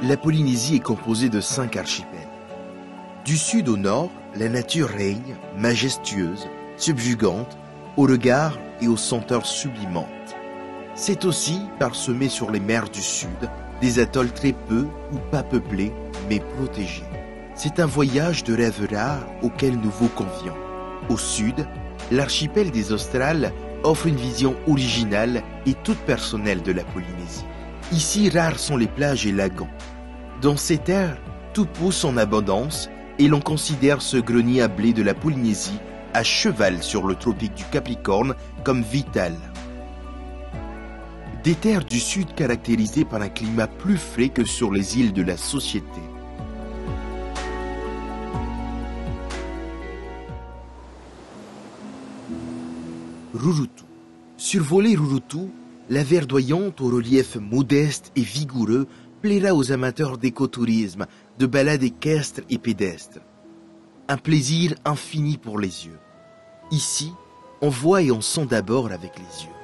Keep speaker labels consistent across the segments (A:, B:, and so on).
A: La Polynésie est composée de 5 archipels. Du sud au nord, la nature règne, majestueuse, subjugante, au regard et aux senteurs sublimantes. C'est aussi, parsemé sur les mers du sud, des atolls très peu ou pas peuplés, mais protégés. C'est un voyage de rêve rare auquel nous vous convions. Au sud, l'archipel des Australes offre une vision originale et toute personnelle de la Polynésie. Ici, rares sont les plages et lagons. Dans ces terres, tout pousse en abondance et l'on considère ce grenier à blé de la Polynésie à cheval sur le tropique du Capricorne comme vital. Des terres du sud caractérisées par un climat plus frais que sur les îles de la Société. Rurutu. Survoler Rurutu, la verdoyante au relief modeste et vigoureux plaira aux amateurs d'écotourisme, de balades équestres et pédestres. Un plaisir infini pour les yeux. Ici, on voit et on sent d'abord avec les yeux.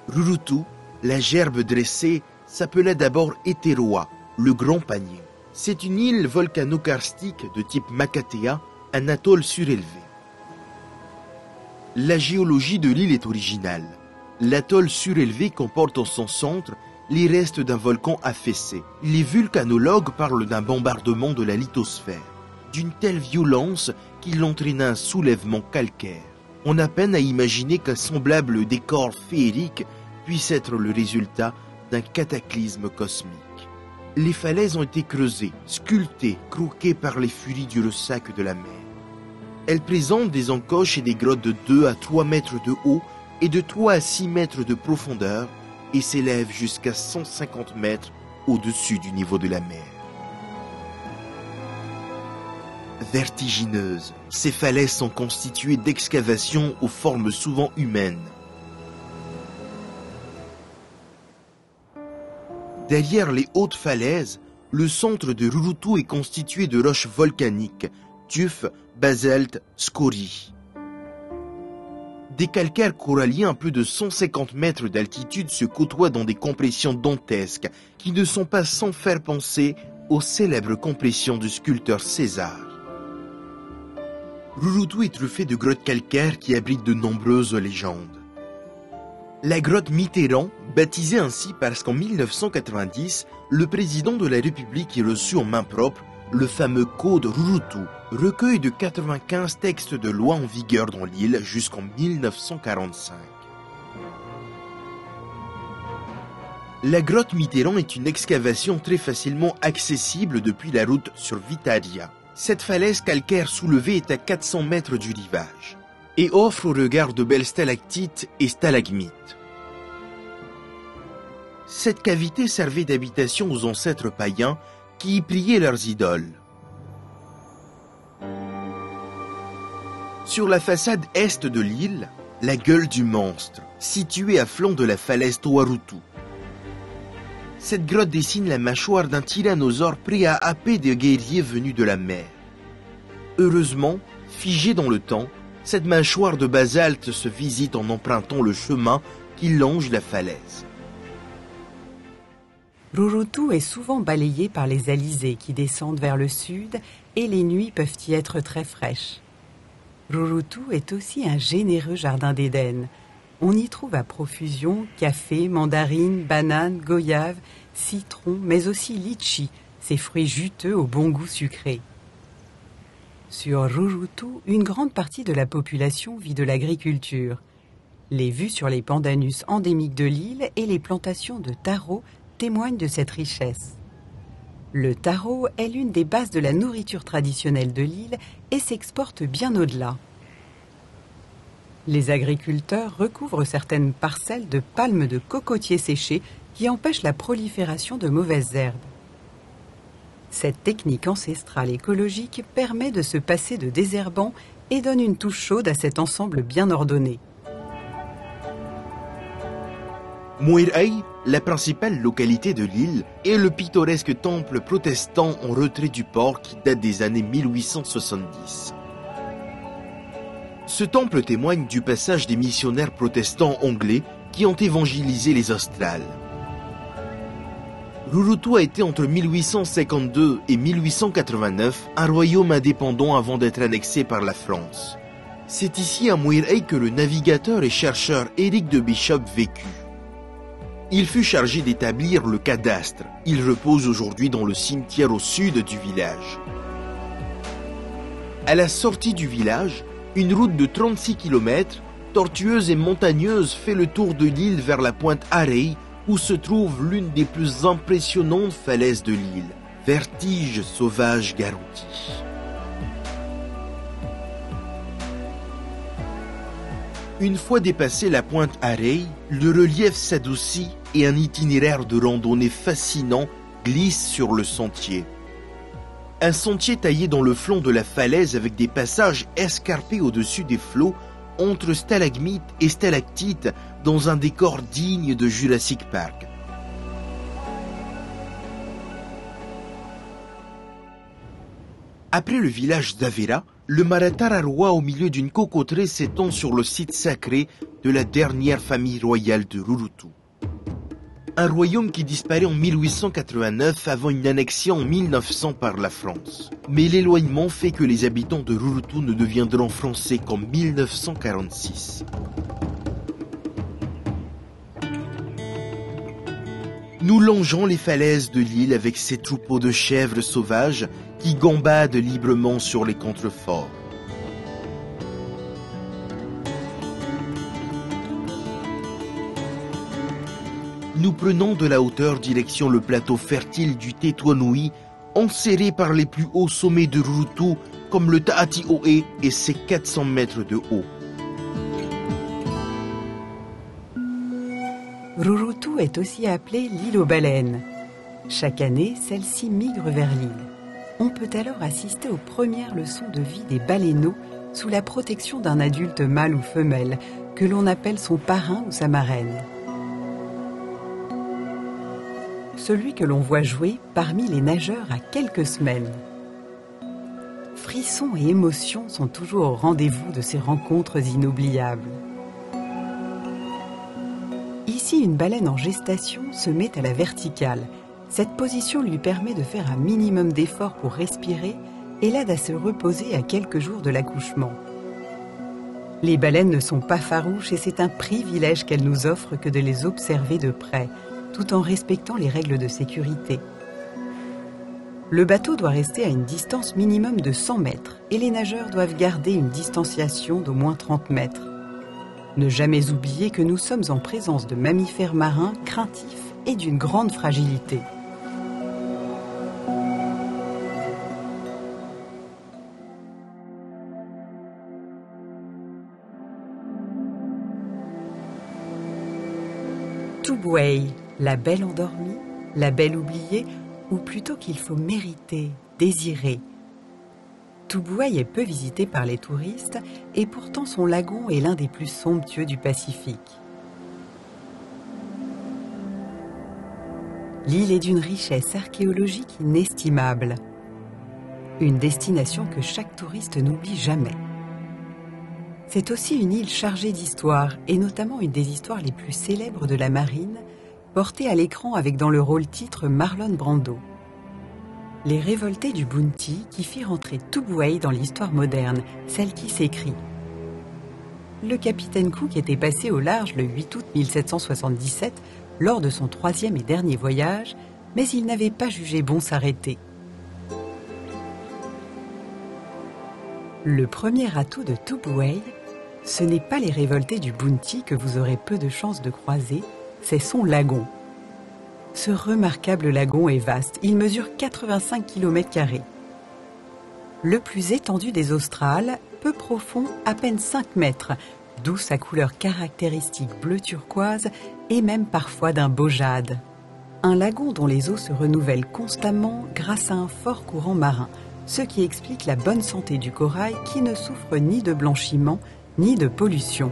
A: Rurutu, la gerbe dressée, s'appelait d'abord Eteroa, le grand panier. C'est une île volcano-karstique de type Makatea, un atoll surélevé. La géologie de l'île est originale. L'atoll surélevé comporte en son centre les restes d'un volcan affaissé. Les vulcanologues parlent d'un bombardement de la lithosphère, d'une telle violence qu'il entraîna un soulèvement calcaire. On a peine à imaginer qu'un semblable décor féerique puisse être le résultat d'un cataclysme cosmique. Les falaises ont été creusées, sculptées, croquées par les furies du ressac de la mer. Elles présentent des encoches et des grottes de 2 à 3 mètres de haut et de 3 à 6 mètres de profondeur et s'élèvent jusqu'à 150 mètres au-dessus du niveau de la mer. Vertigineuses, ces falaises sont constituées d'excavations aux formes souvent humaines. Derrière les hautes falaises, le centre de Rurutu est constitué de roches volcaniques, tufs, basalte, scories. Des calcaires coralliens à plus de 150 mètres d'altitude se côtoient dans des compressions dantesques qui ne sont pas sans faire penser aux célèbres compressions du sculpteur César. Rurutu est truffé de grottes calcaires qui abritent de nombreuses légendes. La grotte Mitterrand, baptisée ainsi parce qu'en 1990, le président de la République y reçut en main propre le fameux Code Rurutu, recueil de 95 textes de loi en vigueur dans l'île jusqu'en 1945. La grotte Mitterrand est une excavation très facilement accessible depuis la route sur Vitaria. Cette falaise calcaire soulevée est à 400 mètres du rivage et offre au regard de belles stalactites et stalagmites. Cette cavité servait d'habitation aux ancêtres païens qui y priaient leurs idoles. Sur la façade est de l'île, la gueule du monstre, située à flanc de la falaise Toarutu. Cette grotte dessine la mâchoire d'un tyrannosaure prêt à happer des guerriers venus de la mer. Heureusement, figée dans le temps, cette mâchoire de basalte se visite en empruntant le chemin qui longe la falaise.
B: Rurutu est souvent balayé par les alizés qui descendent vers le sud et les nuits peuvent y être très fraîches. Rurutu est aussi un généreux jardin d'Éden. On y trouve à profusion café, mandarines, bananes, goyaves, citrons, mais aussi litchi, ces fruits juteux au bon goût sucré. Sur Rurutu, une grande partie de la population vit de l'agriculture. Les vues sur les pandanus endémiques de l'île et les plantations de taro témoignent de cette richesse. Le taro est l'une des bases de la nourriture traditionnelle de l'île et s'exporte bien au-delà. Les agriculteurs recouvrent certaines parcelles de palmes de cocotiers séchés qui empêchent la prolifération de mauvaises herbes. Cette technique ancestrale écologique permet de se passer de désherbants et donne une touche chaude à cet ensemble bien ordonné.
A: Muirai, la principale localité de l'île, est le pittoresque temple protestant en retrait du port qui date des années 1870. Ce temple témoigne du passage des missionnaires protestants anglais qui ont évangélisé les Australes. Rurutu a été entre 1852 et 1889 un royaume indépendant avant d'être annexé par la France. C'est ici à Muirey que le navigateur et chercheur Éric de Bishop vécut. Il fut chargé d'établir le cadastre. Il repose aujourd'hui dans le cimetière au sud du village. À la sortie du village, une route de 36 km, tortueuse et montagneuse, fait le tour de l'île vers la pointe Arey, où se trouve l'une des plus impressionnantes falaises de l'île, Vertige sauvage Garouti. Une fois dépassé la pointe Arey, le relief s'adoucit et un itinéraire de randonnée fascinant glisse sur le sentier. Un sentier taillé dans le flanc de la falaise avec des passages escarpés au-dessus des flots entre stalagmites et stalactites dans un décor digne de Jurassic Park. Après le village d'Avera, le Maratararua au milieu d'une cocoterie s'étend sur le site sacré de la dernière famille royale de Rurutu. Un royaume qui disparaît en 1889 avant une annexion en 1900 par la France. Mais l'éloignement fait que les habitants de Rurutu ne deviendront français qu'en 1946. Nous longeons les falaises de l'île avec ces troupeaux de chèvres sauvages qui gambadent librement sur les contreforts. Nous prenons de la hauteur direction le plateau fertile du Tetuanui, enserré par les plus hauts sommets de Rurutu comme le Taati-Oe et ses 400 mètres de haut.
B: Rurutu est aussi appelée l'île aux baleines. Chaque année, celle-ci migre vers l'île. On peut alors assister aux premières leçons de vie des baleineaux sous la protection d'un adulte mâle ou femelle, que l'on appelle son parrain ou sa marraine. Celui que l'on voit jouer parmi les nageurs à quelques semaines. Frissons et émotions sont toujours au rendez-vous de ces rencontres inoubliables. Ici, une baleine en gestation se met à la verticale. Cette position lui permet de faire un minimum d'effort pour respirer et l'aide à se reposer à quelques jours de l'accouchement. Les baleines ne sont pas farouches et c'est un privilège qu'elles nous offrent que de les observer de près, tout en respectant les règles de sécurité. Le bateau doit rester à une distance minimum de 100 mètres et les nageurs doivent garder une distanciation d'au moins 30 mètres. Ne jamais oublier que nous sommes en présence de mammifères marins craintifs et d'une grande fragilité. Tubuai, la belle endormie, la belle oubliée, ou plutôt qu'il faut mériter, désirer. Tubuai est peu visité par les touristes et pourtant son lagon est l'un des plus somptueux du Pacifique. L'île est d'une richesse archéologique inestimable. Une destination que chaque touriste n'oublie jamais. C'est aussi une île chargée d'histoire, et notamment une des histoires les plus célèbres de la marine, portée à l'écran avec dans le rôle titre Marlon Brando. Les révoltés du Bounty qui firent entrer Tubuai dans l'histoire moderne, celle qui s'écrit. Le capitaine Cook était passé au large le 8 août 1777 lors de son 3e et dernier voyage, mais il n'avait pas jugé bon s'arrêter. Le premier atout de Tubuai, ce n'est pas les révoltés du Bounty que vous aurez peu de chances de croiser, c'est son lagon. Ce remarquable lagon est vaste, il mesure 85 km². Le plus étendu des Australes, peu profond, à peine 5 mètres, d'où sa couleur caractéristique bleu turquoise et même parfois d'un beau jade. Un lagon dont les eaux se renouvellent constamment grâce à un fort courant marin, ce qui explique la bonne santé du corail qui ne souffre ni de blanchiment ni de pollution.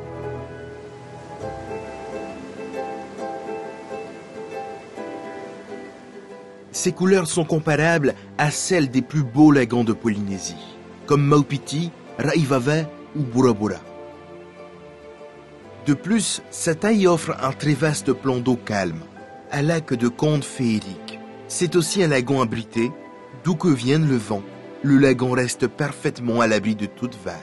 A: Ces couleurs sont comparables à celles des plus beaux lagons de Polynésie, comme Maupiti, Raivava ou Burabura. De plus, sa taille offre un très vaste plan d'eau calme, un lac de contes féeriques, C'est aussi un lagon abrité, d'où que vienne le vent. Le lagon reste parfaitement à l'abri de toute vague.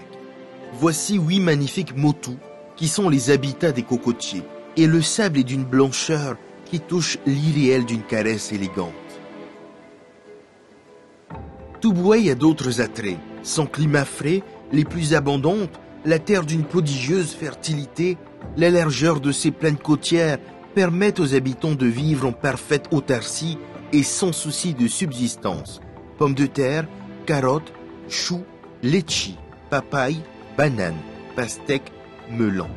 A: Voici 8 magnifiques motus qui sont les habitats des cocotiers. Et le sable est d'une blancheur qui touche l'irréel d'une caresse élégante. Tubuai a d'autres attraits. Son climat frais, les pluies abondantes, la terre d'une prodigieuse fertilité, la largeur de ses plaines côtières permettent aux habitants de vivre en parfaite autarcie et sans souci de subsistance. Pommes de terre, carottes, choux, litchis, papaye, bananes, pastèques, melons.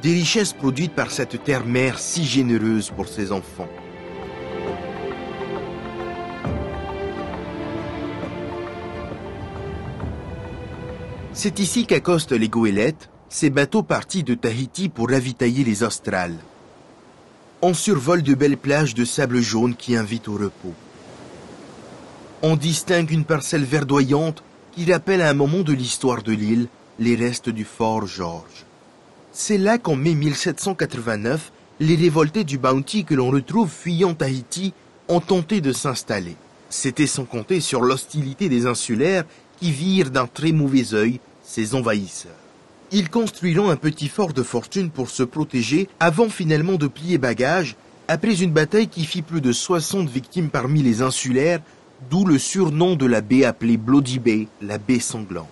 A: Des richesses produites par cette terre-mère si généreuse pour ses enfants. C'est ici qu'accostent les goélettes, ces bateaux partis de Tahiti pour ravitailler les Australes. On survole de belles plages de sable jaune qui invitent au repos. On distingue une parcelle verdoyante qui rappelle à un moment de l'histoire de l'île les restes du fort George. C'est là qu'en mai 1789, les révoltés du Bounty que l'on retrouve fuyant Tahiti ont tenté de s'installer. C'était sans compter sur l'hostilité des insulaires qui virent d'un très mauvais œil ces envahisseurs. Ils construiront un petit fort de fortune pour se protéger avant finalement de plier bagages après une bataille qui fit plus de 60 victimes parmi les insulaires, d'où le surnom de la baie appelée Bloody Bay, la baie sanglante.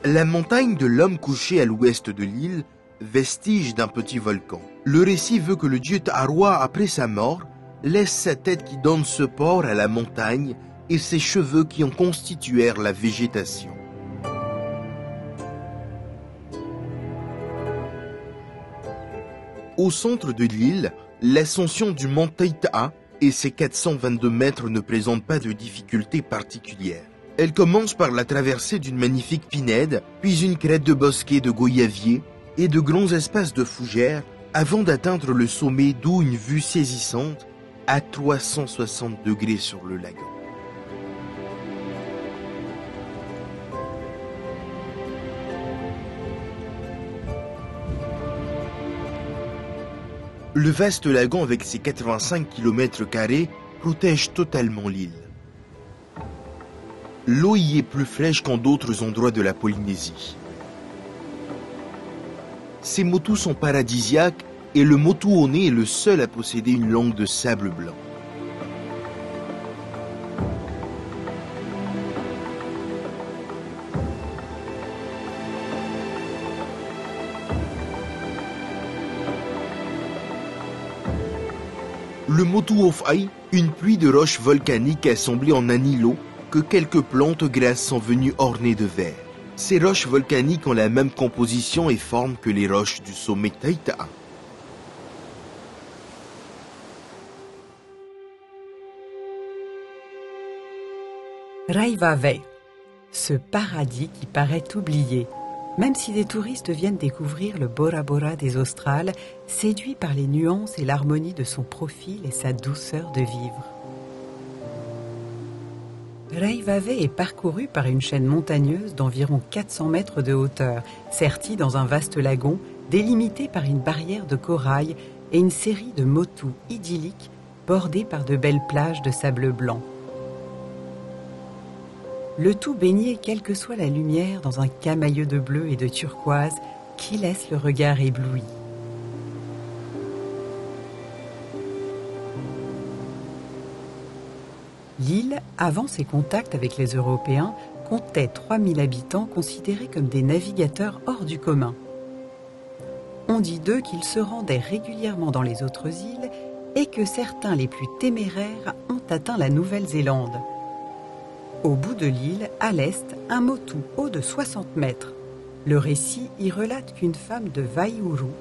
A: La montagne de l'homme couché à l'ouest de l'île, vestige d'un petit volcan. Le récit veut que le dieu Ta'aroa, après sa mort, laisse sa tête qui donne support à la montagne et ses cheveux qui en constituèrent la végétation. Au centre de l'île, l'ascension du mont Taita'a et ses 422 mètres ne présentent pas de difficultés particulières. Elle commence par la traversée d'une magnifique pinède, puis une crête de bosquets de goyaviers et de grands espaces de fougères, avant d'atteindre le sommet d'où une vue saisissante à 360 degrés sur le lagon. Le vaste lagon avec ses 85 km² protège totalement l'île. L'eau y est plus fraîche qu'en d'autres endroits de la Polynésie. Ces motus sont paradisiaques et le motu One est le seul à posséder une langue de sable blanc. Le motu Ofai, une pluie de roches volcaniques assemblées en un îlot que quelques plantes grasses sont venues orner de vert. Ces roches volcaniques ont la même composition et forme que les roches du sommet Taita'a.
B: Raivavai, ce paradis qui paraît oublié. Même si des touristes viennent découvrir le Bora Bora des Australes, séduits par les nuances et l'harmonie de son profil et sa douceur de vivre. Raivavai est parcouru par une chaîne montagneuse d'environ 400 mètres de hauteur, sertie dans un vaste lagon, délimité par une barrière de corail et une série de motus idylliques bordés par de belles plages de sable blanc. Le tout baigné, quelle que soit la lumière, dans un camailleux de bleu et de turquoise qui laisse le regard ébloui. L'île, avant ses contacts avec les Européens, comptait 3000 habitants considérés comme des navigateurs hors du commun. On dit d'eux qu'ils se rendaient régulièrement dans les autres îles et que certains les plus téméraires ont atteint la Nouvelle-Zélande. Au bout de l'île, à l'est, un motu haut de 60 mètres. Le récit y relate qu'une femme de Waihuru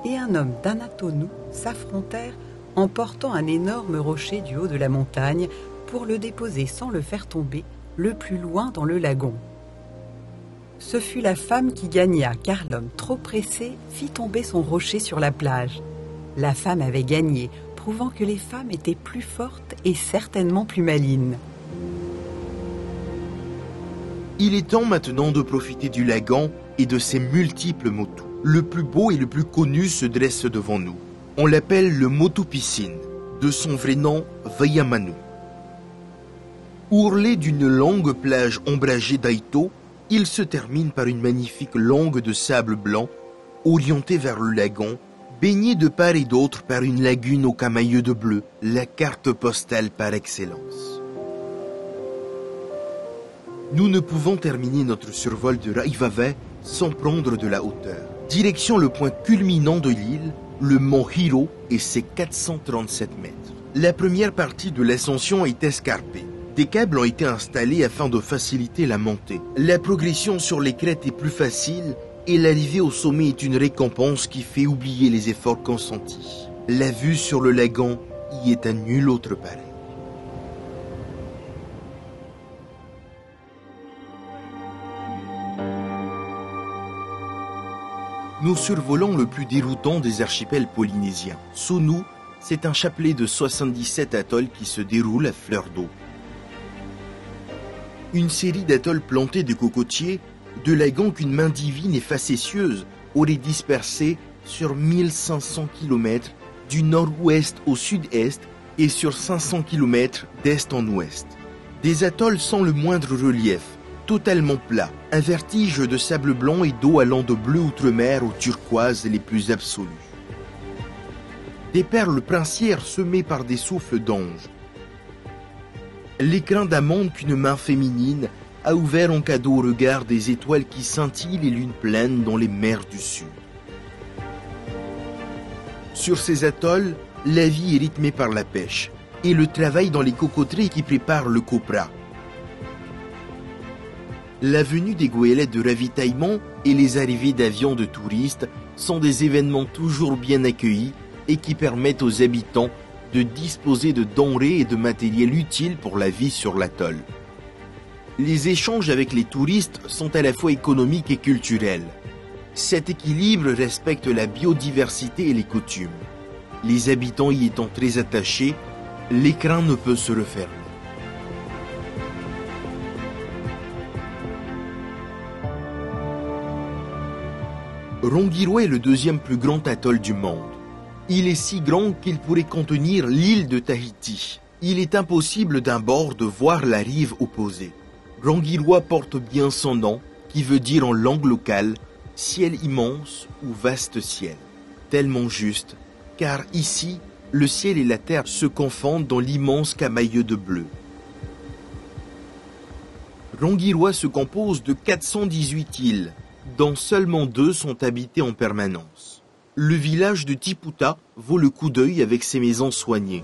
B: et un homme d'Anatonu s'affrontèrent en portant un énorme rocher du haut de la montagne pour le déposer sans le faire tomber le plus loin dans le lagon. Ce fut la femme qui gagna, car l'homme, trop pressé, fit tomber son rocher sur la plage. La femme avait gagné, prouvant que les femmes étaient plus fortes et certainement plus malines.
A: Il est temps maintenant de profiter du lagon et de ses multiples motus. Le plus beau et le plus connu se dresse devant nous. On l'appelle le motu piscine, de son vrai nom Waiamanu. Ourlé d'une longue plage ombragée d'Aito, il se termine par une magnifique langue de sable blanc, orientée vers le lagon, baignée de part et d'autre par une lagune aux camailleux de bleu, la carte postale par excellence. Nous ne pouvons terminer notre survol de Raivava sans prendre de la hauteur. Direction le point culminant de l'île, le mont Hiro et ses 437 mètres. La première partie de l'ascension est escarpée. Des câbles ont été installés afin de faciliter la montée. La progression sur les crêtes est plus facile et l'arrivée au sommet est une récompense qui fait oublier les efforts consentis. La vue sur le lagon y est à nul autre pareil. Nous survolons le plus déroutant des archipels polynésiens. Sous nous, c'est un chapelet de 77 atolls qui se déroule à fleur d'eau. Une série d'atolls plantés de cocotiers, de lagons qu'une main divine et facétieuse aurait dispersés sur 1500 km du nord-ouest au sud-est et sur 500 km d'est en ouest. Des atolls sans le moindre relief, totalement plats, un vertige de sable blanc et d'eau allant de bleu outre-mer aux turquoises les plus absolues. Des perles princières semées par des souffles d'anges. L'écrin d'amande qu'une main féminine a ouvert en cadeau au regard des étoiles qui scintillent les lunes pleines dans les mers du Sud. Sur ces atolls, la vie est rythmée par la pêche et le travail dans les cocoteries qui préparent le copra. La venue des goélettes de ravitaillement et les arrivées d'avions de touristes sont des événements toujours bien accueillis et qui permettent aux habitants de disposer de denrées et de matériel utiles pour la vie sur l'atoll. Les échanges avec les touristes sont à la fois économiques et culturels. Cet équilibre respecte la biodiversité et les coutumes. Les habitants y étant très attachés, l'écrin ne peut se refermer. Rongiroa est le deuxième plus grand atoll du monde. Il est si grand qu'il pourrait contenir l'île de Tahiti. Il est impossible d'un bord de voir la rive opposée. Rongiroa porte bien son nom, qui veut dire en langue locale « ciel immense » ou « vaste ciel ». Tellement juste, car ici, le ciel et la terre se confondent dans l'immense camailleux de bleu. Rongiroa se compose de 418 îles, dont seulement 2 sont habitées en permanence. Le village de Tiputa vaut le coup d'œil avec ses maisons soignées.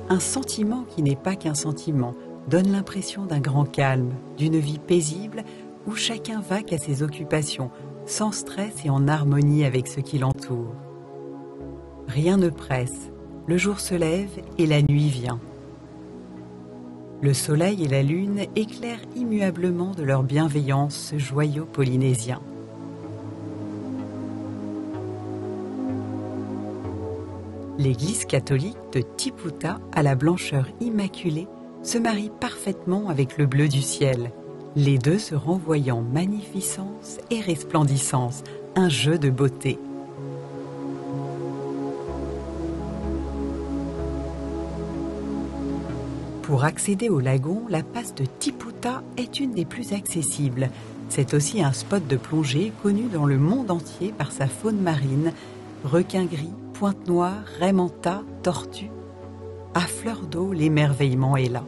B: Un sentiment qui n'est pas qu'un sentiment donne l'impression d'un grand calme, d'une vie paisible où chacun vaque à ses occupations, sans stress et en harmonie avec ce qui l'entoure. Rien ne presse, le jour se lève et la nuit vient. Le soleil et la lune éclairent immuablement de leur bienveillance ce joyau polynésien. L'église catholique de Tiputa, à la blancheur immaculée, se marie parfaitement avec le bleu du ciel, les deux se renvoyant magnificence et resplendissance, un jeu de beauté. Pour accéder au lagon, la passe de Tiputa est une des plus accessibles. C'est aussi un spot de plongée connu dans le monde entier par sa faune marine, requins gris, pointe noire, raie manta, tortues. À fleur d'eau, l'émerveillement est là.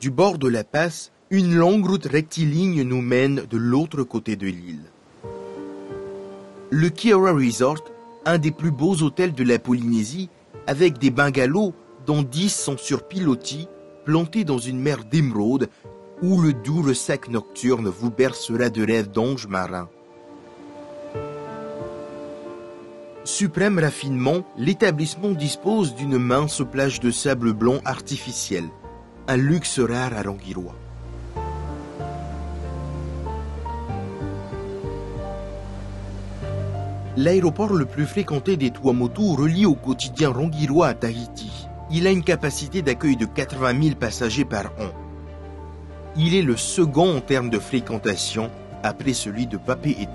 A: Du bord de la passe, une longue route rectiligne nous mène de l'autre côté de l'île. Le Kiora Resort, un des plus beaux hôtels de la Polynésie, avec des bungalows dont 10 sont sur pilotis, plantés dans une mer d'émeraude, où le doux ressac nocturne vous bercera de rêves d'anges marins. Suprême raffinement, l'établissement dispose d'une mince plage de sable blanc artificiel, un luxe rare à Rongiroa. L'aéroport le plus fréquenté des Tuamotu relie au quotidien Rongiroa à Tahiti. Il a une capacité d'accueil de 80 000 passagers par an. Il est le second en termes de fréquentation après celui de Papeete.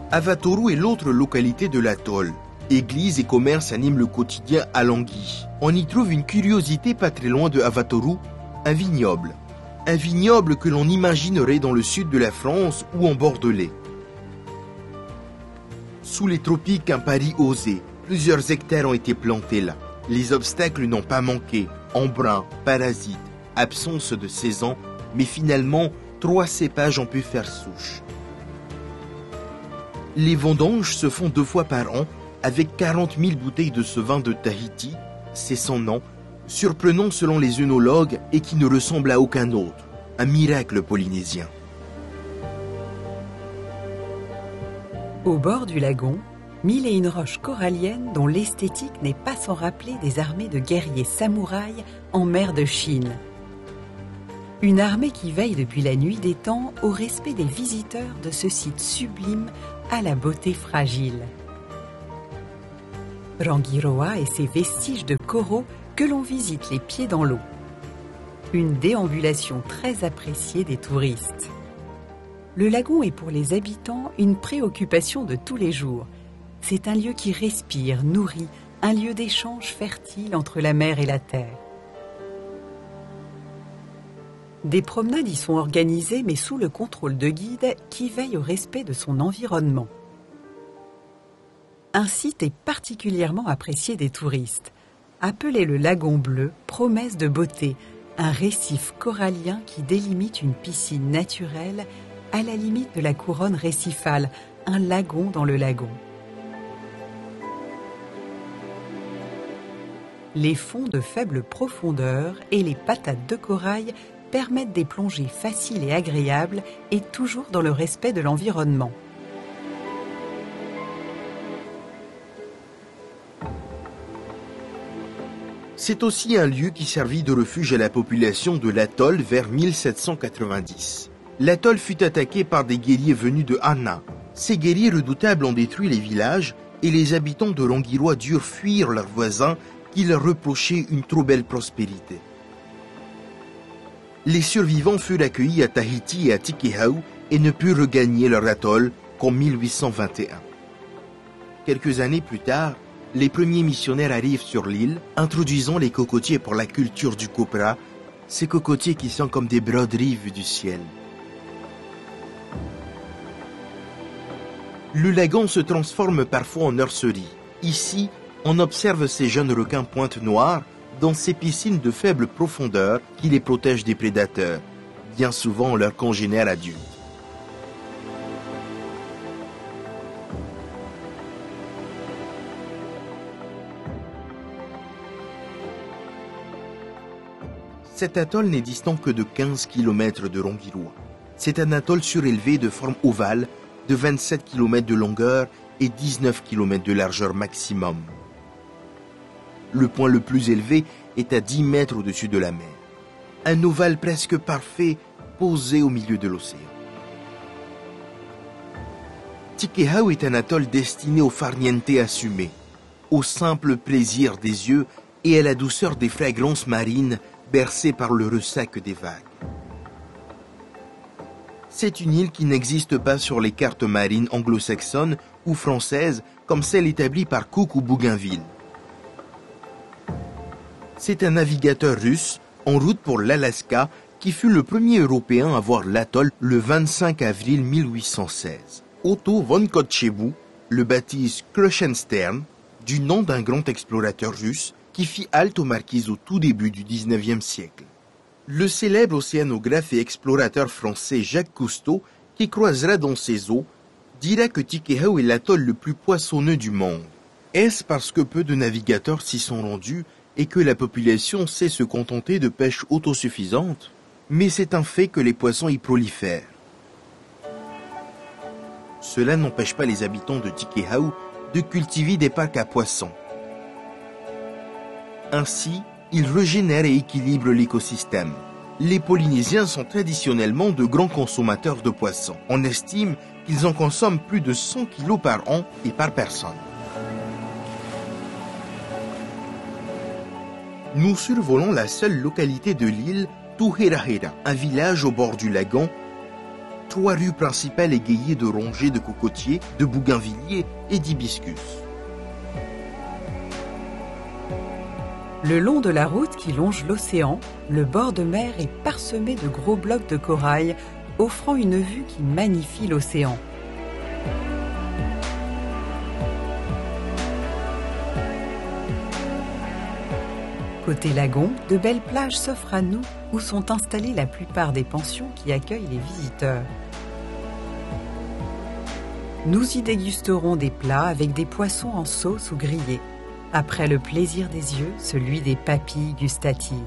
A: Avatoru est l'autre localité de l'atoll. Église et commerce animent le quotidien à Langui. On y trouve une curiosité pas très loin de Avatoru, un vignoble. Un vignoble que l'on imaginerait dans le sud de la France ou en Bordelais. Sous les tropiques, un pari osé. Plusieurs hectares ont été plantés là. Les obstacles n'ont pas manqué. Embrun, parasites, absence de saison, mais finalement, 3 cépages ont pu faire souche. Les vendanges se font 2 fois par an avec 40 000 bouteilles de ce vin de Tahiti, c'est son nom, surprenant selon les œnologues et qui ne ressemble à aucun autre. Un miracle polynésien.
B: Au bord du lagon, 1001 roches coralliennes dont l'esthétique n'est pas sans rappeler des armées de guerriers samouraïs en mer de Chine. Une armée qui veille depuis la nuit des temps au respect des visiteurs de ce site sublime à la beauté fragile. Rangiroa et ses vestiges de coraux que l'on visite les pieds dans l'eau. Une déambulation très appréciée des touristes. Le lagon est pour les habitants une préoccupation de tous les jours. C'est un lieu qui respire, nourrit, un lieu d'échange fertile entre la mer et la terre. Des promenades y sont organisées mais sous le contrôle de guides qui veillent au respect de son environnement. Un site est particulièrement apprécié des touristes. Appelé le lagon bleu, promesse de beauté, un récif corallien qui délimite une piscine naturelle à la limite de la couronne récifale, un lagon dans le lagon. Les fonds de faible profondeur et les patates de corail permettent des plongées faciles et agréables et toujours dans le respect de l'environnement.
A: C'est aussi un lieu qui servit de refuge à la population de l'atoll vers 1790. L'atoll fut attaqué par des guerriers venus de Hana. Ces guerriers redoutables ont détruit les villages et les habitants de Rangiroa durent fuir leurs voisins qui leur reprochaient une trop belle prospérité. Les survivants furent accueillis à Tahiti et à Tikehau et ne purent regagner leur atoll qu'en 1821. Quelques années plus tard, les premiers missionnaires arrivent sur l'île, introduisant les cocotiers pour la culture du copra, ces cocotiers qui sont comme des broderies vues du ciel. Le lagon se transforme parfois en nurserie. Ici, on observe ces jeunes requins pointe noire dans ces piscines de faible profondeur qui les protègent des prédateurs, bien souvent leurs congénères adultes. Cet atoll n'est distant que de 15 km de Rangiroa. C'est un atoll surélevé de forme ovale, de 27 km de longueur et 19 km de largeur maximum. Le point le plus élevé est à 10 mètres au-dessus de la mer. Un ovale presque parfait posé au milieu de l'océan. Tikehau est un atoll destiné au farniente assumé, au simple plaisir des yeux et à la douceur des fragrances marines bercées par le ressac des vagues. C'est une île qui n'existe pas sur les cartes marines anglo-saxonnes ou françaises comme celle établie par Cook ou Bougainville. C'est un navigateur russe en route pour l'Alaska qui fut le premier Européen à voir l'atoll le 25 avril 1816. Otto von Kotzebue le baptise Krusenstern, du nom d'un grand explorateur russe qui fit halte aux Marquises au tout début du XIXe siècle. Le célèbre océanographe et explorateur français Jacques Cousteau, qui croisera dans ses eaux, dira que Tikehau est l'atoll le plus poissonneux du monde. Est-ce parce que peu de navigateurs s'y sont rendus et que la population sait se contenter de pêche autosuffisante? Mais c'est un fait que les poissons y prolifèrent. Cela n'empêche pas les habitants de Tikehau de cultiver des parcs à poissons. Ainsi, ils régénèrent et équilibrent l'écosystème. Les Polynésiens sont traditionnellement de grands consommateurs de poissons. On estime qu'ils en consomment plus de 100 kg par an et par personne. Nous survolons la seule localité de l'île, Tuherahera, un village au bord du lagon, 3 rues principales égayées de rongées de cocotiers, de bougainvilliers et d'hibiscus.
B: Le long de la route qui longe l'océan, le bord de mer est parsemé de gros blocs de corail, offrant une vue qui magnifie l'océan. Côté lagon, de belles plages s'offrent à nous, où sont installées la plupart des pensions qui accueillent les visiteurs. Nous y dégusterons des plats avec des poissons en sauce ou grillés. Après le plaisir des yeux, celui des papilles gustatives.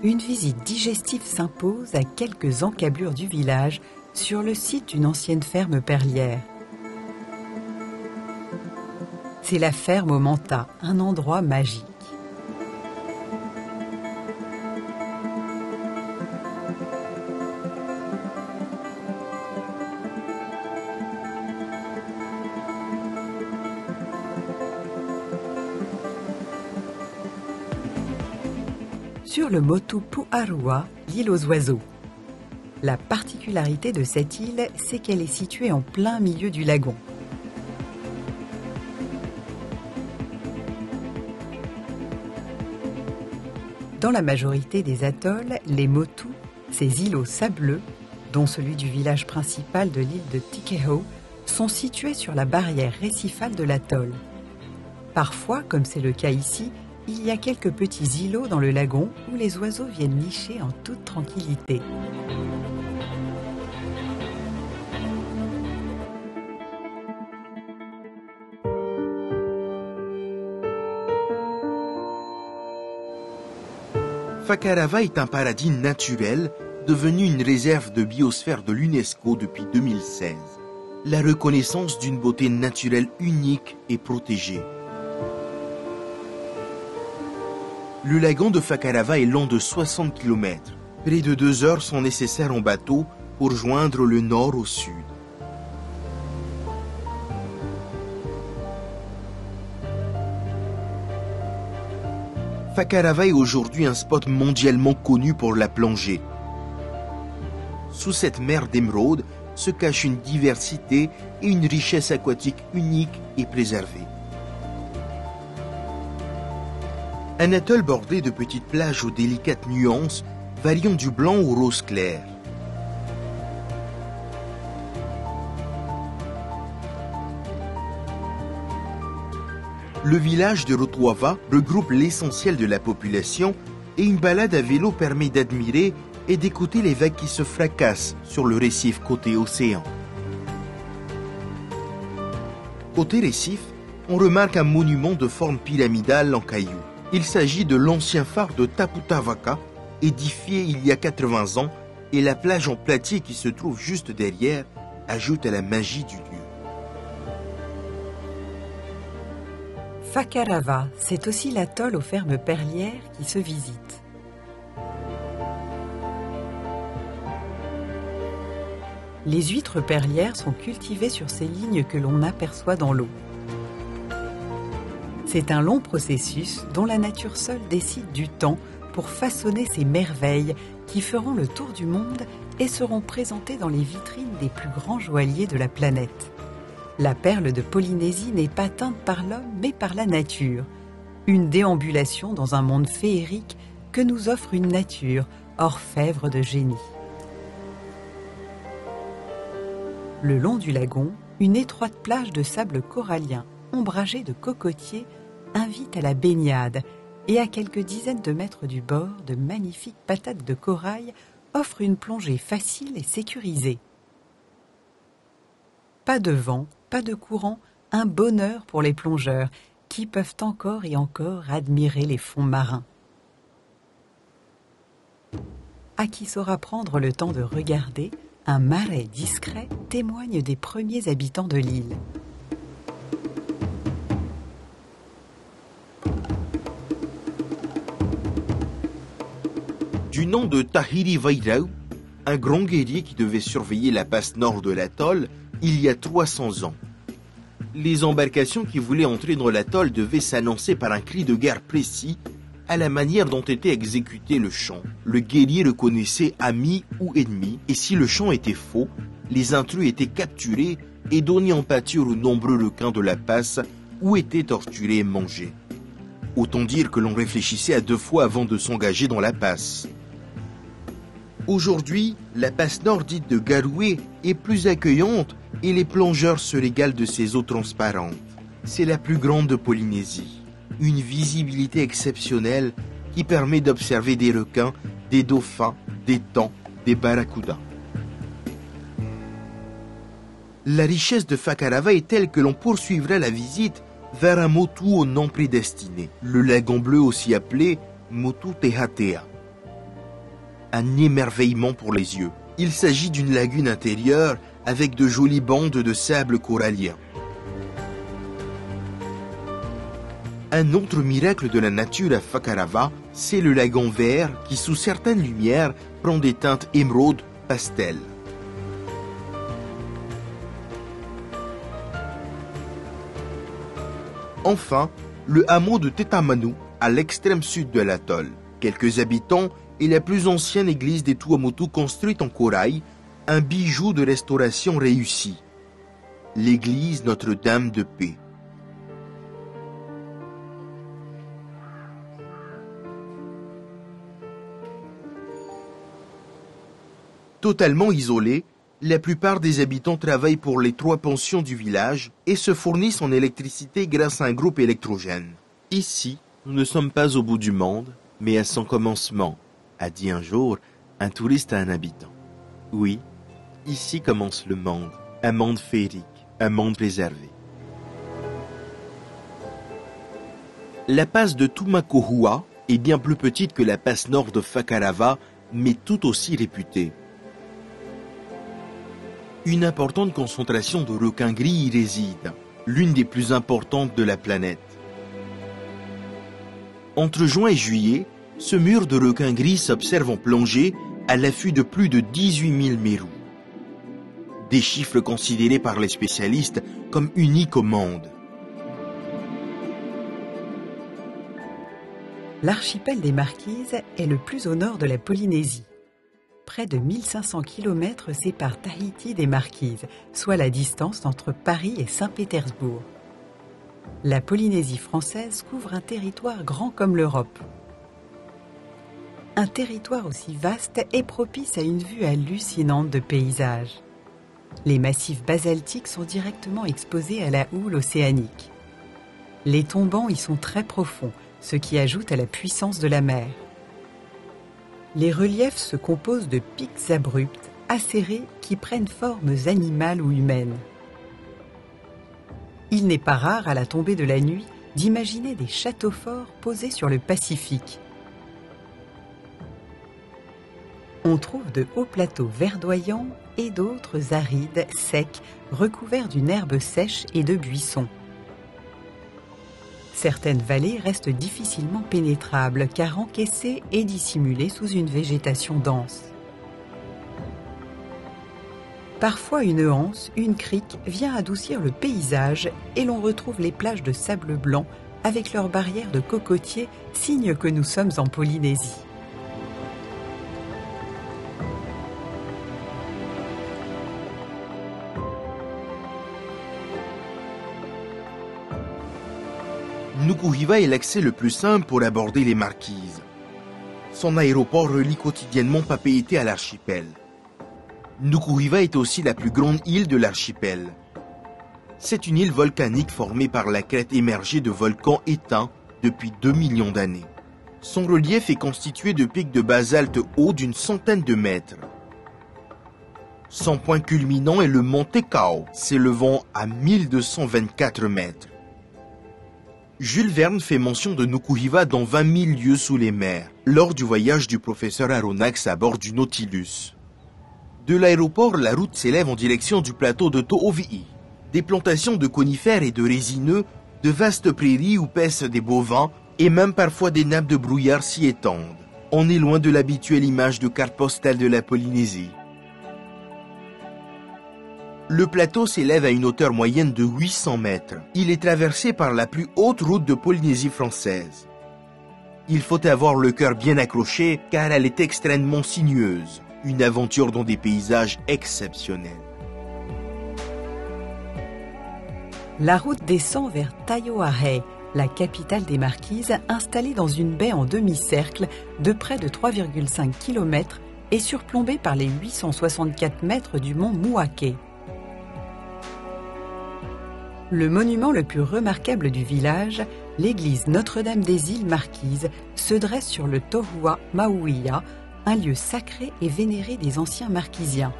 B: Une visite digestive s'impose à quelques encablures du village, sur le site d'une ancienne ferme perlière. C'est la ferme au Manta, un endroit magique. Sur le Motu Pu'arua, l'île aux oiseaux. La particularité de cette île, c'est qu'elle est située en plein milieu du lagon. Dans la majorité des atolls, les motus, ces îlots sableux, dont celui du village principal de l'île de Tikehau, sont situés sur la barrière récifale de l'atoll. Parfois, comme c'est le cas ici, il y a quelques petits îlots dans le lagon où les oiseaux viennent nicher en toute tranquillité.
A: Fakarava est un paradis naturel devenu une réserve de biosphère de l'UNESCO depuis 2016. La reconnaissance d'une beauté naturelle unique et protégée. Le lagon de Fakarava est long de 60 km. Près de 2 heures sont nécessaires en bateau pour joindre le nord au sud. Fakarava est aujourd'hui un spot mondialement connu pour la plongée. Sous cette mer d'émeraude se cache une diversité et une richesse aquatique unique et préservée. Un atoll bordé de petites plages aux délicates nuances variant du blanc au rose clair. Le village de Rotoava regroupe l'essentiel de la population et une balade à vélo permet d'admirer et d'écouter les vagues qui se fracassent sur le récif côté océan. Côté récif, on remarque un monument de forme pyramidale en cailloux. Il s'agit de l'ancien phare de Taputavaka, édifié il y a 80 ans, et la plage en platier qui se trouve juste derrière ajoute à la magie du lieu.
B: Fakarava, c'est aussi l'atoll aux fermes perlières qui se visitent. Les huîtres perlières sont cultivées sur ces lignes que l'on aperçoit dans l'eau. C'est un long processus dont la nature seule décide du temps pour façonner ces merveilles qui feront le tour du monde et seront présentées dans les vitrines des plus grands joailliers de la planète. La perle de Polynésie n'est pas teinte par l'homme, mais par la nature. Une déambulation dans un monde féerique que nous offre une nature, orfèvre de génie. Le long du lagon, une étroite plage de sable corallien, ombragée de cocotiers, invite à la baignade, et à quelques dizaines de mètres du bord, de magnifiques patates de corail offrent une plongée facile et sécurisée. Pas de vent, pas de courant, un bonheur pour les plongeurs qui peuvent encore et encore admirer les fonds marins. À qui saura prendre le temps de regarder, un marais discret témoigne des premiers habitants de l'île.
A: Du nom de Tahiri Vairau, un grand guerrier qui devait surveiller la passe nord de l'atoll il y a 300 ans. Les embarcations qui voulaient entrer dans l'atoll devaient s'annoncer par un cri de guerre précis, à la manière dont était exécuté le chant. Le guerrier reconnaissait ami ou ennemi, et si le chant était faux, les intrus étaient capturés et donnés en pâture aux nombreux requins de la passe ou étaient torturés et mangés. Autant dire que l'on réfléchissait à 2 fois avant de s'engager dans la passe. Aujourd'hui, la passe nord dite de Garoué est plus accueillante et les plongeurs se régalent de ses eaux transparentes. C'est la plus grande de Polynésie. Une visibilité exceptionnelle qui permet d'observer des requins, des dauphins, des thans, des barracudas. La richesse de Fakarava est telle que l'on poursuivra la visite vers un motu au nom prédestiné, le lagon bleu aussi appelé Motu Tehatea. Un émerveillement pour les yeux. Il s'agit d'une lagune intérieure avec de jolies bandes de sable corallien. Un autre miracle de la nature à Fakarava, c'est le lagon vert qui, sous certaines lumières, prend des teintes émeraude pastel. Enfin, le hameau de Tetamanu, à l'extrême sud de l'atoll. Quelques habitants et la plus ancienne église des Tuamotu construite en corail, un bijou de restauration réussie. L'église Notre-Dame de Paix. Totalement isolée, la plupart des habitants travaillent pour les 3 pensions du village et se fournissent en électricité grâce à un groupe électrogène. Ici, nous ne sommes pas au bout du monde, mais à son commencement, a dit un jour un touriste à un habitant. Oui, ici commence le monde, un monde féerique, un monde préservé. La passe de Tumakohua est bien plus petite que la passe nord de Fakarava, mais tout aussi réputée. Une importante concentration de requins gris y réside, l'une des plus importantes de la planète. Entre juin et juillet, ce mur de requins gris s'observe en plongée à l'affût de plus de 18 000 mérous. Des chiffres considérés par les spécialistes comme uniques au monde.
B: L'archipel des Marquises est le plus au nord de la Polynésie. Près de 1500 km séparent Tahiti des Marquises, soit la distance entre Paris et Saint-Pétersbourg. La Polynésie française couvre un territoire grand comme l'Europe. Un territoire aussi vaste est propice à une vue hallucinante de paysages. Les massifs basaltiques sont directement exposés à la houle océanique. Les tombants y sont très profonds, ce qui ajoute à la puissance de la mer. Les reliefs se composent de pics abrupts, acérés, qui prennent formes animales ou humaines. Il n'est pas rare, à la tombée de la nuit, d'imaginer des châteaux forts posés sur le Pacifique. On trouve de hauts plateaux verdoyants et d'autres arides, secs, recouverts d'une herbe sèche et de buissons. Certaines vallées restent difficilement pénétrables car encaissées et dissimulées sous une végétation dense. Parfois une anse, une crique vient adoucir le paysage et l'on retrouve les plages de sable blanc avec leurs barrières de cocotiers, signe que nous sommes en Polynésie.
A: Nukuhiva est l'accès le plus simple pour aborder les Marquises. Son aéroport relie quotidiennement Papeete à l'archipel. Nukuhiva est aussi la plus grande île de l'archipel. C'est une île volcanique formée par la crête émergée de volcans éteints depuis 2 millions d'années. Son relief est constitué de pics de basalte hauts d'une centaine de mètres. Son point culminant est le mont Tekau, s'élevant à 1224 mètres. Jules Verne fait mention de Nukuhiva dans 20 000 lieues sous les mers, lors du voyage du professeur Aronnax à bord du Nautilus. De l'aéroport, la route s'élève en direction du plateau de To'ovi'i. Des plantations de conifères et de résineux, de vastes prairies où paissent des bovins et même parfois des nappes de brouillard s'y étendent. On est loin de l'habituelle image de carte postale de la Polynésie. Le plateau s'élève à une hauteur moyenne de 800 mètres. Il est traversé par la plus haute route de Polynésie française. Il faut avoir le cœur bien accroché car elle est extrêmement sinueuse. Une aventure dans des paysages exceptionnels.
B: La route descend vers Taiohae, la capitale des Marquises, installée dans une baie en demi-cercle de près de 3,5 km et surplombée par les 864 mètres du mont Mouake. Le monument le plus remarquable du village, l'église Notre-Dame des Îles Marquises, se dresse sur le Tohua Mauia, un lieu sacré et vénéré des anciens marquisiens.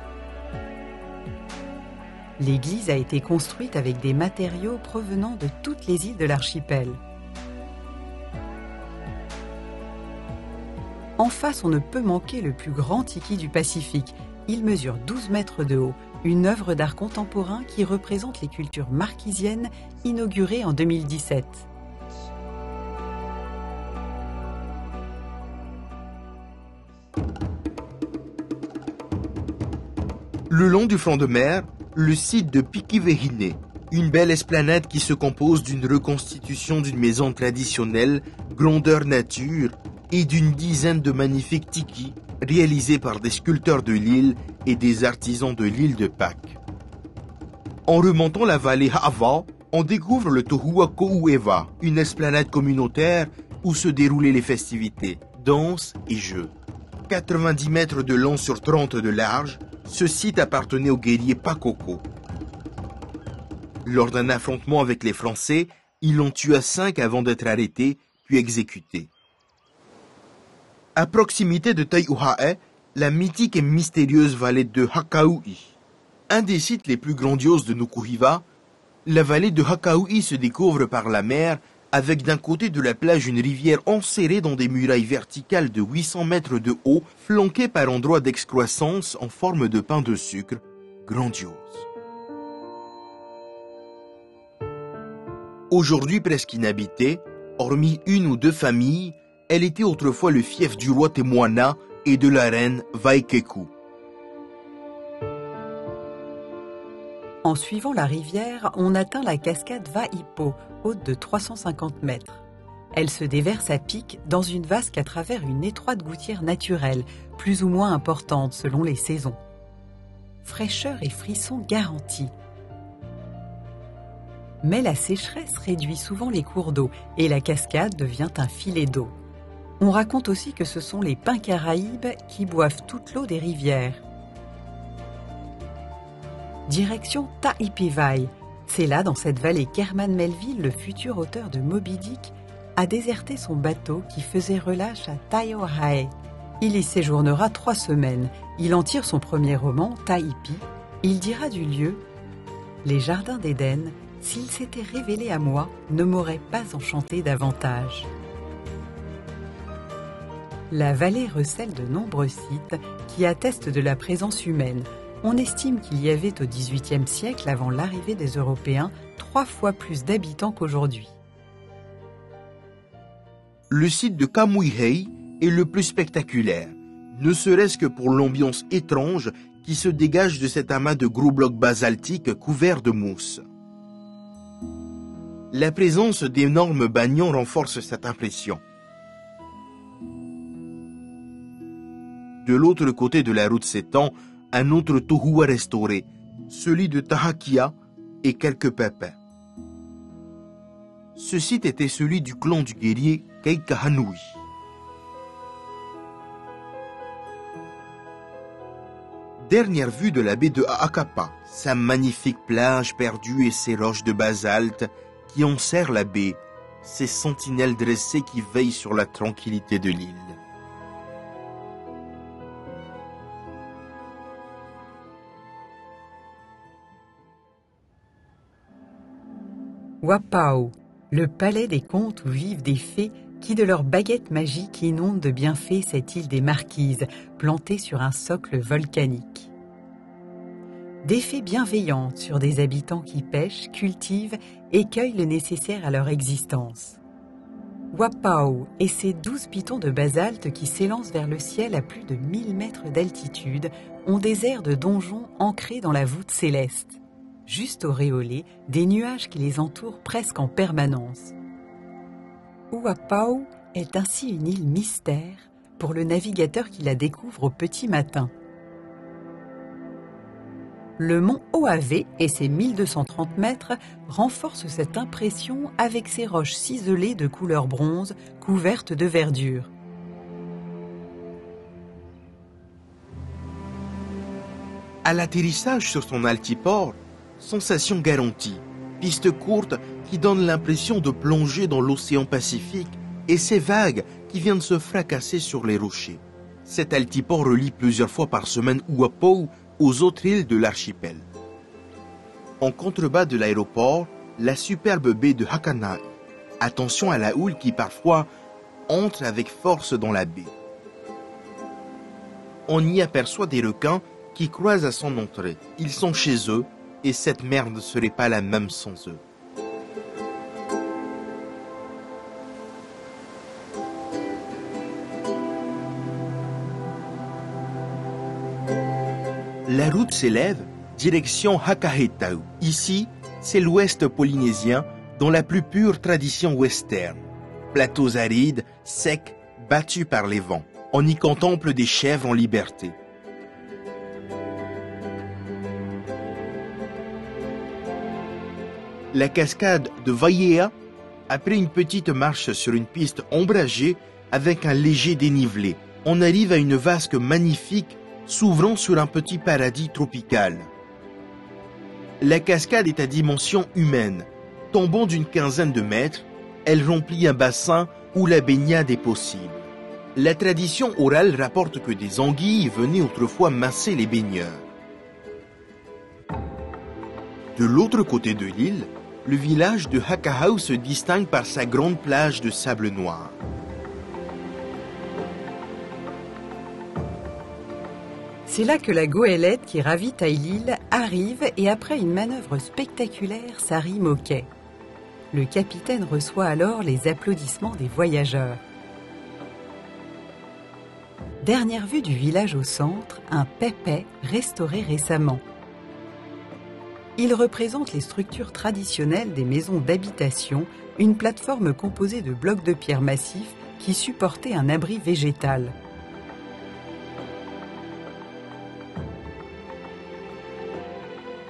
B: L'église a été construite avec des matériaux provenant de toutes les îles de l'archipel. En face, on ne peut manquer le plus grand tiki du Pacifique. Il mesure 12 mètres de haut, une œuvre d'art contemporain qui représente les cultures marquisiennes inaugurée en 2017.
A: Le long du front de mer, le site de Pikivehine, une belle esplanade qui se compose d'une reconstitution d'une maison traditionnelle, grandeur nature, et d'une dizaine de magnifiques tikis réalisés par des sculpteurs de l'île et des artisans de l'île de Pâques. En remontant la vallée Hava, on découvre le Tohua Koueva, une esplanade communautaire où se déroulaient les festivités, danses et jeux. 90 mètres de long sur 30 de large, ce site appartenait au guerrier Pakoko. Lors d'un affrontement avec les Français, ils l'ont tué à 5 avant d'être arrêtés, puis exécutés. À proximité de Taiohae, la mythique et mystérieuse vallée de Hakaui. Un des sites les plus grandioses de Nukuhiva, la vallée de Hakaui se découvre par la mer avec d'un côté de la plage une rivière enserrée dans des murailles verticales de 800 mètres de haut, flanquée par endroits d'excroissance en forme de pain de sucre, grandiose. Aujourd'hui presque inhabitée, hormis une ou deux familles, elle était autrefois le fief du roi Temoana et de la reine Vaikeku.
B: En suivant la rivière, on atteint la cascade Vaipo, haute de 350 mètres. Elle se déverse à pic dans une vasque à travers une étroite gouttière naturelle, plus ou moins importante selon les saisons. Fraîcheur et frisson garantis. Mais la sécheresse réduit souvent les cours d'eau et la cascade devient un filet d'eau. On raconte aussi que ce sont les pins caraïbes qui boivent toute l'eau des rivières. Direction Taipei. C'est là, dans cette vallée, qu'Herman Melville, le futur auteur de Moby Dick, a déserté son bateau qui faisait relâche à Taiohae. Il y séjournera 3 semaines. Il en tire son premier roman, Taipi. Il dira du lieu « Les jardins d'Éden, s'ils s'étaient révélés à moi, ne m'auraient pas enchanté davantage. » La vallée recèle de nombreux sites qui attestent de la présence humaine. On estime qu'il y avait au XVIIIe siècle, avant l'arrivée des Européens, 3 fois plus d'habitants qu'aujourd'hui.
A: Le site de Kamuihei est le plus spectaculaire, ne serait-ce que pour l'ambiance étrange qui se dégage de cet amas de gros blocs basaltiques couverts de mousse. La présence d'énormes banians renforce cette impression. De l'autre côté de la route s'étend un autre tohua restauré, celui de Tahakia et quelques pépins. Ce site était celui du clan du guerrier Keikahanui. Dernière vue de la baie de Haakapa, sa magnifique plage perdue et ses roches de basalte qui enserrent la baie, ses sentinelles dressées qui veillent sur la tranquillité de l'île.
B: Wapao, le palais des contes où vivent des fées qui de leurs baguettes magiques inondent de bienfaits cette île des Marquises, plantée sur un socle volcanique. Des fées bienveillantes sur des habitants qui pêchent, cultivent et cueillent le nécessaire à leur existence. Wapao et ses 12 pitons de basalte qui s'élancent vers le ciel à plus de 1000 mètres d'altitude ont des airs de donjons ancrés dans la voûte céleste. Juste auréolés, des nuages qui les entourent presque en permanence. Wapao est ainsi une île mystère pour le navigateur qui la découvre au petit matin. Le mont Oave et ses 1230 mètres renforcent cette impression avec ses roches ciselées de couleur bronze couvertes de verdure.
A: À l'atterrissage sur son altiport, sensation garantie, piste courte qui donne l'impression de plonger dans l'océan Pacifique et ces vagues qui viennent se fracasser sur les rochers. Cet altiport relie plusieurs fois par semaine Wapao aux autres îles de l'archipel. En contrebas de l'aéroport, la superbe baie de Hakanai. Attention à la houle qui parfois entre avec force dans la baie. On y aperçoit des requins qui croisent à son entrée. Ils sont chez eux et cette mer ne serait pas la même sans eux. La route s'élève, direction Hakahetau. Ici, c'est l'ouest polynésien dans la plus pure tradition western. Plateaux arides, secs, battus par les vents. On y contemple des chèvres en liberté. La cascade de Waiea, après une petite marche sur une piste ombragée avec un léger dénivelé, on arrive à une vasque magnifique s'ouvrant sur un petit paradis tropical. La cascade est à dimension humaine. Tombant d'une quinzaine de mètres, elle remplit un bassin où la baignade est possible. La tradition orale rapporte que des anguilles venaient autrefois masser les baigneurs. De l'autre côté de l'île, le village de Hakahau se distingue par sa grande plage de sable noir.
B: C'est là que la goélette qui ravitaille l'île arrive et après une manœuvre spectaculaire s'arrime au quai. Le capitaine reçoit alors les applaudissements des voyageurs. Dernière vue du village au centre, un pépé restauré récemment. Il représente les structures traditionnelles des maisons d'habitation, une plateforme composée de blocs de pierre massifs qui supportait un abri végétal.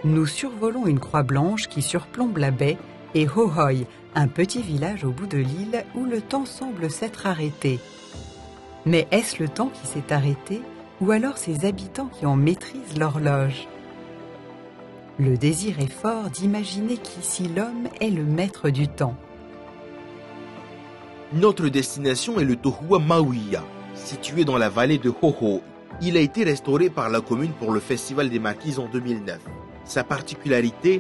B: Nous survolons une croix blanche qui surplombe la baie et Hohoi, un petit village au bout de l'île où le temps semble s'être arrêté. Mais est-ce le temps qui s'est arrêté ou alors ses habitants qui en maîtrisent l'horloge ? Le désir est fort d'imaginer qu'ici l'homme est le maître du temps.
A: Notre destination est le Tohua Mauia, situé dans la vallée de Hoho. Il a été restauré par la commune pour le Festival des Maquis en 2009. Sa particularité,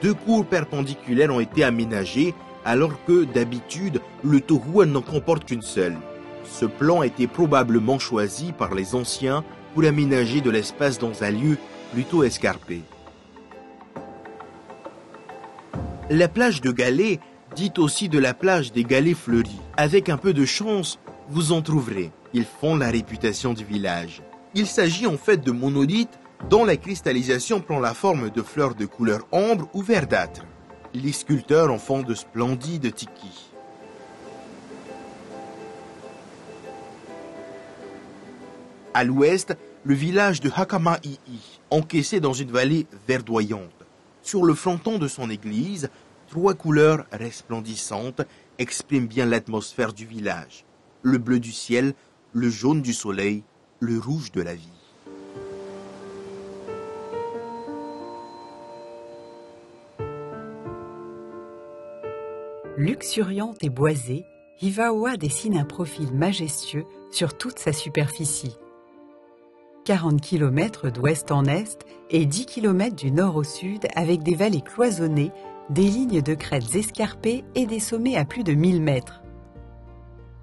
A: 2 cours perpendiculaires ont été aménagées alors que, d'habitude, le Tohua n'en comporte qu'une seule. Ce plan a été probablement choisi par les anciens pour aménager de l'espace dans un lieu plutôt escarpé. La plage de Galets, dite aussi de la plage des Galets fleuris. Avec un peu de chance, vous en trouverez. Ils font la réputation du village. Il s'agit en fait de monolithes dont la cristallisation prend la forme de fleurs de couleur ambre ou verdâtre. Les sculpteurs en font de splendides tikis. À l'ouest, le village de Hakamai'i, encaissé dans une vallée verdoyante. Sur le fronton de son église, 3 couleurs resplendissantes expriment bien l'atmosphère du village. Le bleu du ciel, le jaune du soleil, le rouge de la vie.
B: Luxuriante et boisée, Hivaoa dessine un profil majestueux sur toute sa superficie. 40 km d'ouest en est et 10 km du nord au sud avec des vallées cloisonnées, des lignes de crêtes escarpées et des sommets à plus de 1000 mètres.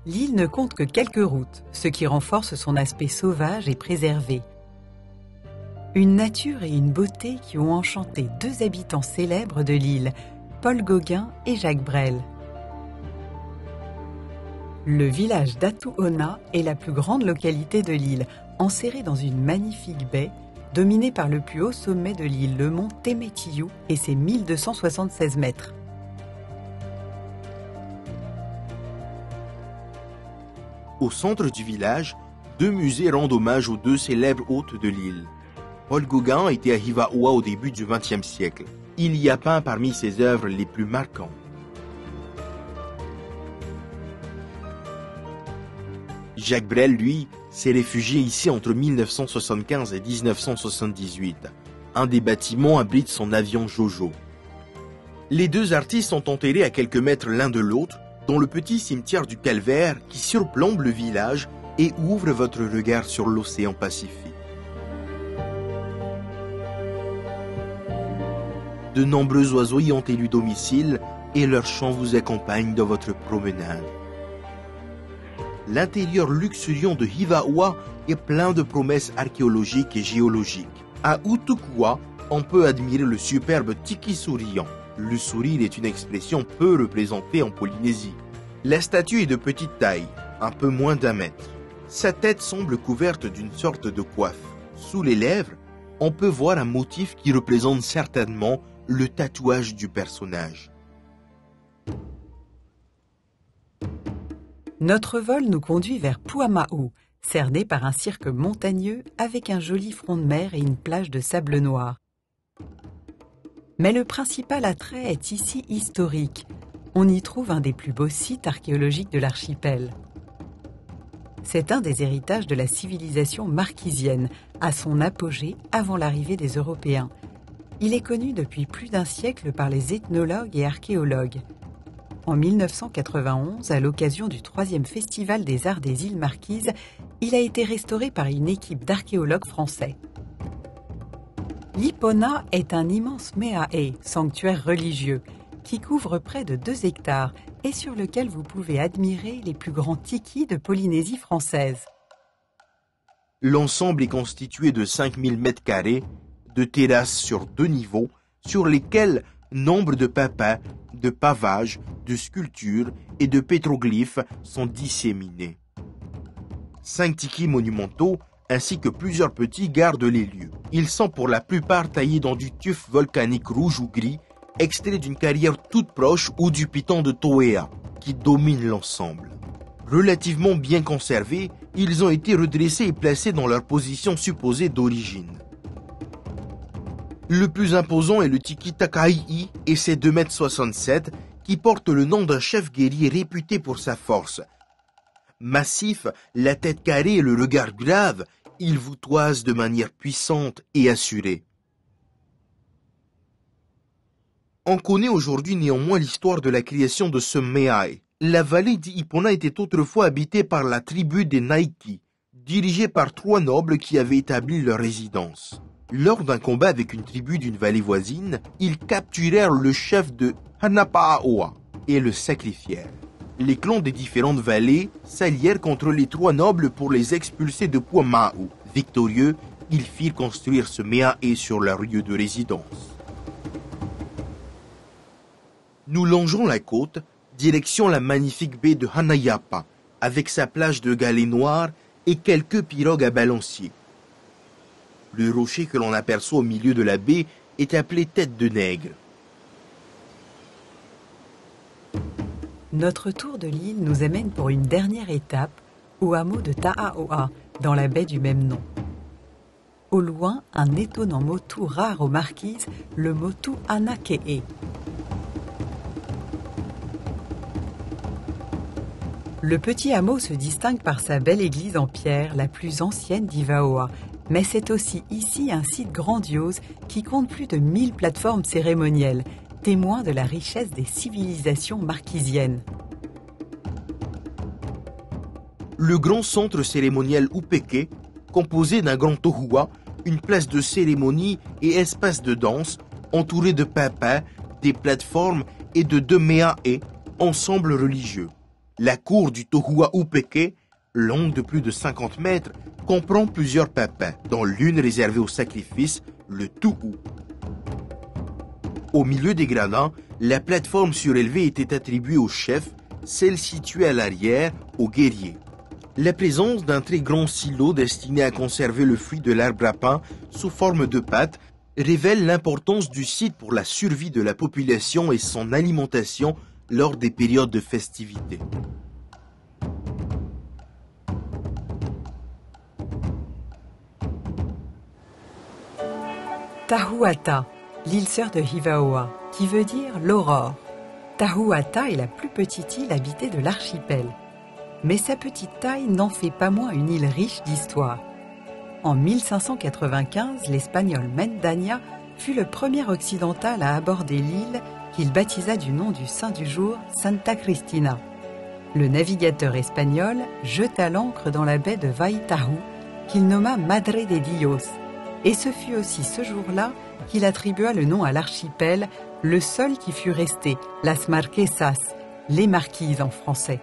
B: L'île ne compte que quelques routes, ce qui renforce son aspect sauvage et préservé. Une nature et une beauté qui ont enchanté 2 habitants célèbres de l'île, Paul Gauguin et Jacques Brel. Le village d'Atuona est la plus grande localité de l'île, enserrée dans une magnifique baie, dominée par le plus haut sommet de l'île, le mont Temetiyu, et ses 1276 mètres.
A: Au centre du village, 2 musées rendent hommage aux 2 célèbres hôtes de l'île. Paul Gauguin était à Hivaoa au début du XXe siècle. Il y a peint parmi ses œuvres les plus marquantes. Jacques Brel, lui, s'est réfugié ici entre 1975 et 1978. Un des bâtiments abrite son avion Jojo. Les 2 artistes sont enterrés à quelques mètres l'un de l'autre dans le petit cimetière du Calvaire qui surplombe le village et ouvre votre regard sur l'océan Pacifique. De nombreux oiseaux y ont élu domicile et leurs chants vous accompagnent dans votre promenade. L'intérieur luxuriant de Hivaoa est plein de promesses archéologiques et géologiques. À Utukua, on peut admirer le superbe tiki souriant. Le sourire est une expression peu représentée en Polynésie. La statue est de petite taille, un peu moins d'1 mètre. Sa tête semble couverte d'une sorte de coiffe. Sous les lèvres, on peut voir un motif qui représente certainement le tatouage du personnage.
B: Notre vol nous conduit vers Puama'u, cerné par un cirque montagneux avec un joli front de mer et une plage de sable noir. Mais le principal attrait est ici historique. On y trouve un des plus beaux sites archéologiques de l'archipel. C'est un des héritages de la civilisation marquisienne, à son apogée avant l'arrivée des Européens. Il est connu depuis plus d'1 siècle par les ethnologues et archéologues. En 1991, à l'occasion du 3e Festival des Arts des Îles Marquises, il a été restauré par une équipe d'archéologues français. Lipona est un immense meae, sanctuaire religieux, qui couvre près de 2 hectares et sur lequel vous pouvez admirer les plus grands tikis de Polynésie française.
A: L'ensemble est constitué de 5000 mètres carrés, de terrasses sur 2 niveaux, sur lesquelles nombre de papas, de pavages, de sculptures et de pétroglyphes sont disséminés. 5 tikis monumentaux ainsi que plusieurs petits gardent les lieux. Ils sont pour la plupart taillés dans du tuf volcanique rouge ou gris, extrait d'une carrière toute proche ou du piton de Toea, qui domine l'ensemble. Relativement bien conservés, ils ont été redressés et placés dans leur position supposée d'origine. Le plus imposant est le tiki Takai'i et ses 2,67 m qui porte le nom d'un chef guerrier réputé pour sa force. Massif, la tête carrée et le regard grave, il vous toise de manière puissante et assurée. On connaît aujourd'hui néanmoins l'histoire de la création de ce meae. La vallée d'Ipona était autrefois habitée par la tribu des Naiki, dirigée par 3 nobles qui avaient établi leur résidence. Lors d'un combat avec une tribu d'une vallée voisine, ils capturèrent le chef de Hanapa'aoa et le sacrifièrent. Les clans des différentes vallées s'allièrent contre les 3 nobles pour les expulser de Puama'u. Victorieux, ils firent construire ce meae sur leur lieu de résidence. Nous longeons la côte, direction la magnifique baie de Hanayapa, avec sa plage de galets noirs et quelques pirogues à balancier. Le rocher que l'on aperçoit au milieu de la baie est appelé Tête de Nègre.
B: Notre tour de l'île nous amène pour une dernière étape au hameau de Ta'aoa, dans la baie du même nom. Au loin, un étonnant motu rare aux Marquises, le motu Anake'e. Le petit hameau se distingue par sa belle église en pierre, la plus ancienne d'Ivaoa. Mais c'est aussi ici un site grandiose qui compte plus de 1000 plateformes cérémonielles, témoins de la richesse des civilisations marquisiennes.
A: Le grand centre cérémoniel Upeke, composé d'un grand tohua, une place de cérémonie et espace de danse, entouré de papas, des plateformes et de 2 meae, ensemble religieux. La cour du tohua Upeke, longue de plus de 50 mètres, comprend plusieurs papas, dont l'une réservée au sacrifice, le tu'u. Au milieu des gradins, la plateforme surélevée était attribuée au chef celle située à l'arrière, aux guerriers. La présence d'un très grand silo destiné à conserver le fruit de l'arbre à pain sous forme de pâte révèle l'importance du site pour la survie de la population et son alimentation lors des périodes de festivités.
B: Tahuata, l'île sœur de Hivaoa, qui veut dire l'aurore. Tahuata est la plus petite île habitée de l'archipel. Mais sa petite taille n'en fait pas moins une île riche d'histoire. En 1595, l'espagnol Mendaña fut le premier occidental à aborder l'île qu'il baptisa du nom du saint du jour, Santa Cristina. Le navigateur espagnol jeta l'ancre dans la baie de Vaitahu, qu'il nomma Madre de Dios. Et ce fut aussi ce jour-là qu'il attribua le nom à l'archipel, le seul qui fut resté, Las Marquesas, les marquises en français.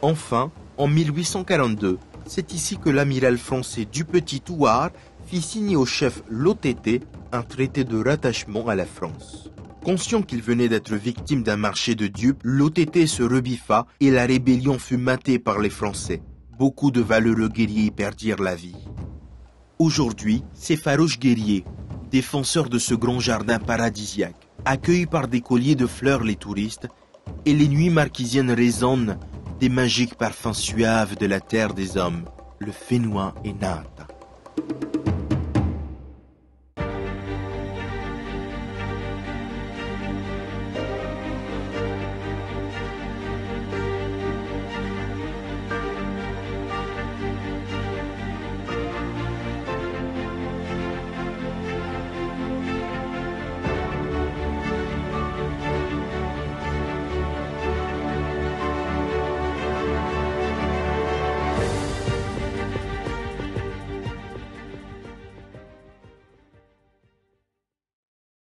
A: Enfin, en 1842, c'est ici que l'amiral français Dupetit Thouars fit signer au chef Lotete un traité de rattachement à la France. Conscient qu'il venait d'être victime d'un marché de dupes, Lotete se rebiffa et la rébellion fut matée par les Français. Beaucoup de valeureux guerriers y perdirent la vie. Aujourd'hui, ces farouches guerriers, défenseurs de ce grand jardin paradisiaque, accueillent par des colliers de fleurs les touristes, et les nuits marquisiennes résonnent des magiques parfums suaves de la terre des hommes, le Fénois et Nata.